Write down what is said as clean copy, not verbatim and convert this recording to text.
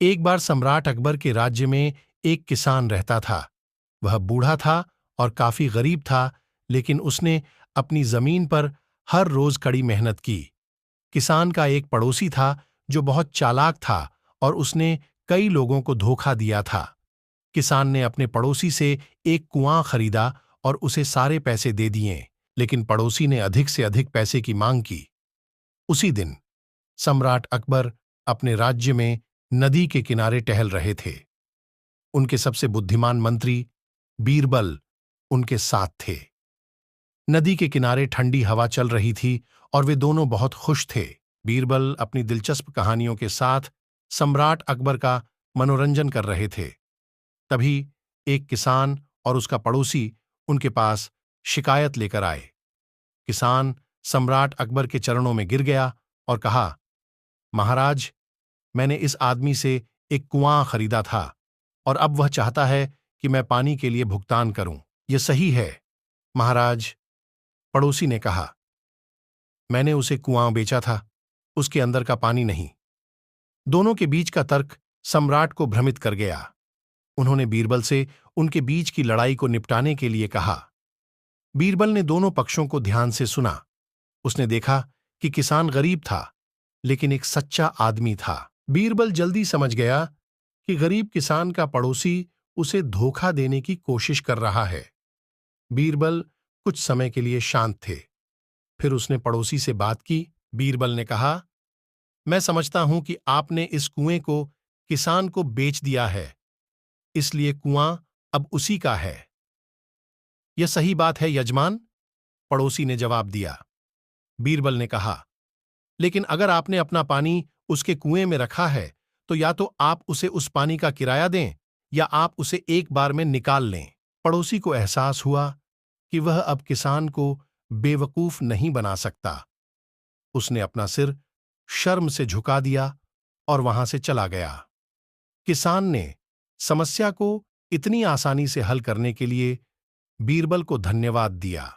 एक बार सम्राट अकबर के राज्य में एक किसान रहता था। वह बूढ़ा था और काफी गरीब था, लेकिन उसने अपनी जमीन पर हर रोज कड़ी मेहनत की। किसान का एक पड़ोसी था जो बहुत चालाक था और उसने कई लोगों को धोखा दिया था। किसान ने अपने पड़ोसी से एक कुआं खरीदा और उसे सारे पैसे दे दिए, लेकिन पड़ोसी ने अधिक से अधिक पैसे की मांग की। उसी दिन सम्राट अकबर अपने राज्य में नदी के किनारे टहल रहे थे। उनके सबसे बुद्धिमान मंत्री बीरबल उनके साथ थे। नदी के किनारे ठंडी हवा चल रही थी और वे दोनों बहुत खुश थे। बीरबल अपनी दिलचस्प कहानियों के साथ सम्राट अकबर का मनोरंजन कर रहे थे। तभी एक किसान और उसका पड़ोसी उनके पास शिकायत लेकर आए। किसान सम्राट अकबर के चरणों में गिर गया और कहा, महाराज, मैंने इस आदमी से एक कुआं खरीदा था और अब वह चाहता है कि मैं पानी के लिए भुगतान करूं। यह सही है, महाराज, पड़ोसी ने कहा। मैंने उसे कुआं बेचा था, उसके अंदर का पानी नहीं। दोनों के बीच का तर्क सम्राट को भ्रमित कर गया। उन्होंने बीरबल से उनके बीच की लड़ाई को निपटाने के लिए कहा। बीरबल ने दोनों पक्षों को ध्यान से सुना। उसने देखा कि किसान गरीब था, लेकिन एक सच्चा आदमी था। बीरबल जल्दी समझ गया कि गरीब किसान का पड़ोसी उसे धोखा देने की कोशिश कर रहा है। बीरबल कुछ समय के लिए शांत थे। फिर उसने पड़ोसी से बात की। बीरबल ने कहा, मैं समझता हूं कि आपने इस कुएं को किसान को बेच दिया है, इसलिए कुआं अब उसी का है। यह सही बात है, यजमान, पड़ोसी ने जवाब दिया। बीरबल ने कहा, लेकिन अगर आपने अपना पानी उसके कुएं में रखा है, तो या तो आप उसे उस पानी का किराया दें या आप उसे एक बार में निकाल लें। पड़ोसी को एहसास हुआ कि वह अब किसान को बेवकूफ नहीं बना सकता। उसने अपना सिर शर्म से झुका दिया और वहां से चला गया। किसान ने समस्या को इतनी आसानी से हल करने के लिए बीरबल को धन्यवाद दिया।